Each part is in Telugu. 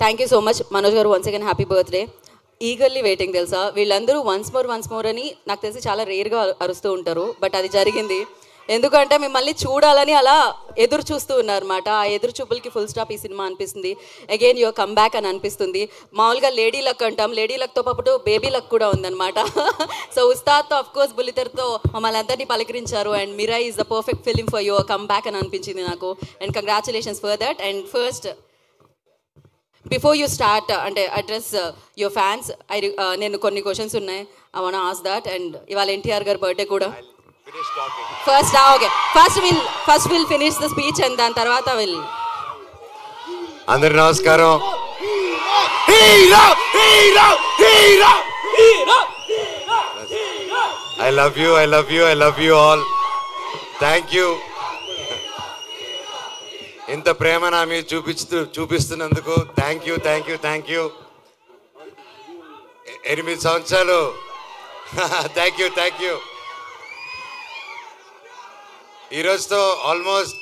Thank you so much Manoj garu, once again happy birthday. Eagerly waiting తెలుసా, వీళ్ళందరూ వన్స్ మోర్ అని నాకు తెలిసి చాలా రేర్గా అరుస్తూ ఉంటారు, బట్ అది జరిగింది. ఎందుకంటే మిమ్మల్ని చూడాలని అలా ఎదురు చూస్తూ ఉన్నారన్నమాట. ఆ ఎదురు చూపులకి ఫుల్ స్టాప్ ఈ సినిమా అనిపిస్తుంది. అగైన్ యువర్ కమ్ బ్యాక్ అని అనిపిస్తుంది. మామూలుగా లేడీ లక్ అంటాం, లేడీ లక్తో పాటు బేబీ లక్ కూడా ఉందన్నమాట. సో ఉస్తాద్తో అఫ్ కోర్స్ బుల్లితెరతో మమ్మల్ని అందరినీ పలకరించారు. And Mira is the perfect film for your come back అని అనిపించింది నాకు. And congratulations for that. And first before you start అంటే అడ్రస్ యువర్ ఫ్యాన్స్, నేను కొన్ని క్వశ్చన్స్ ఉన్నాయి, I want ask that. And ఇవాళ ఎన్టీఆర్ గారి బర్త్డే కూడా. First will finish the speech and దాని తర్వాత విల్. అందరికి నమస్కారం. I love you all. Thank you. ఇంత ప్రేమ నా మీద చూపిస్తున్నందుకు థ్యాంక్ యూ. 8 సంవత్సరాలు. Thank you. ఈరోజుతో ఆల్మోస్ట్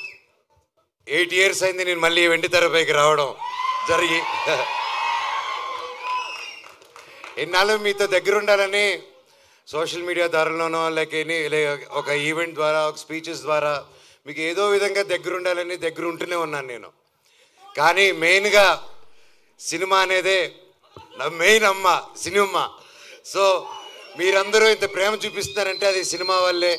8 years అయింది నేను మళ్ళీ వెండి తెరపైకి రావడం జరిగి. ఎన్నాళ్ళు మీతో దగ్గర ఉండాలని సోషల్ మీడియా ద్వారాలోనో లేక ఒక ఈవెంట్ ద్వారా, ఒక స్పీచెస్ ద్వారా మీకు ఏదో విధంగా దగ్గర ఉండాలని దగ్గర ఉంటూనే ఉన్నాను నేను. కానీ మెయిన్గా సినిమా అనేదే నా మెయిన్ అమ్మ, సినిమా. సో మీరందరూ ఇంత ప్రేమ చూపిస్తున్నారంటే అది సినిమా వల్లే.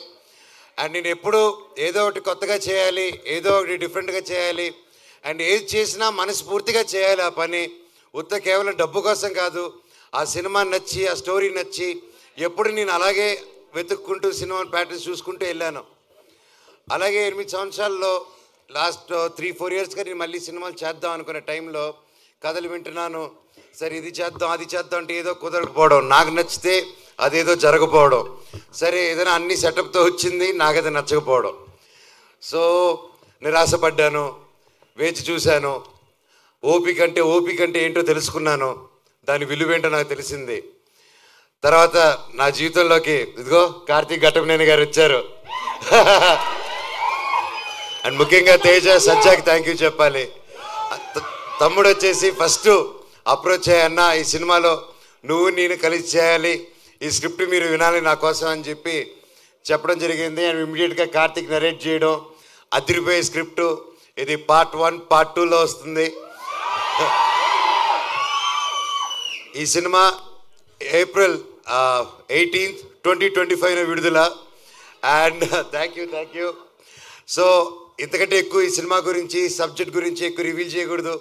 అండ్ నేను ఎప్పుడు ఏదో ఒకటి కొత్తగా చేయాలి, ఏదో ఒకటి డిఫరెంట్గా చేయాలి. అండ్ ఏది చేసినా మనస్ఫూర్తిగా చేయాలి ఆ పని. కేవలం డబ్బు కోసం కాదు. ఆ సినిమా నచ్చి, ఆ స్టోరీ నచ్చి ఎప్పుడు నేను అలాగే వెతుక్కుంటూ సినిమా ప్యాటర్న్స్ చూసుకుంటూ వెళ్ళాను. అలాగే 8 సంవత్సరాల్లో లాస్ట్ 3-4 yearsగా నేను మళ్ళీ సినిమాలు చేద్దాం అనుకునే టైంలో కథలు వింటున్నాను. సరే ఇది చేద్దాం అది చేద్దాం అంటే ఏదో కుదరకపోవడం, నాకు నచ్చితే అదేదో జరగకపోవడం. సరే ఏదైనా అన్ని సెటప్తో వచ్చింది, నాకైతే నచ్చకపోవడం. సో నిరాశపడ్డాను, వేచి చూశాను. ఓపిక అంటే ఏంటో తెలుసుకున్నాను. దాని విలువేంటో నాకు తెలిసింది. తర్వాత నా జీవితంలోకి ఇదిగో కార్తీక్ ఘట్టమనేని గారు వచ్చారు. అండ్ ముఖ్యంగా తేజ, సజ్జాకి థ్యాంక్ యూ చెప్పాలి. తమ్ముడు వచ్చేసి ఫస్ట్ అప్రోచ్ అయ్యన్న, ఈ సినిమాలో నువ్వు నేను కలిసి చేయాలి, ఈ స్క్రిప్ట్ మీరు వినాలి నా కోసం అని చెప్పడం జరిగింది. అండ్ ఇమ్మీడియట్గా కార్తీక్ నరేట్ చేయడం, అదిరిపోయే స్క్రిప్టు. ఇది Part 1, Part 2లో వస్తుంది. ఈ సినిమా April 18th, 2025 విడుదల. And thank you. సో ఇంతకంటే ఎక్కువ ఈ సినిమా గురించి, సబ్జెక్ట్ గురించి ఎక్కువ రివీల్ చేయకూడదు.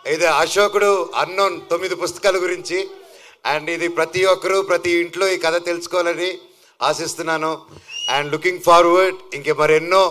ఇది అశోకుడు అన్నోన్ 9 పుస్తకాల గురించి. అండ్ ఇది ప్రతి ఒక్కరూ ప్రతి ఇంట్లో ఈ కథ తెలుసుకోవాలని ఆశిస్తున్నాను. అండ్ లుకింగ్ ఫార్వర్డ్ ఇంకే మరెన్నో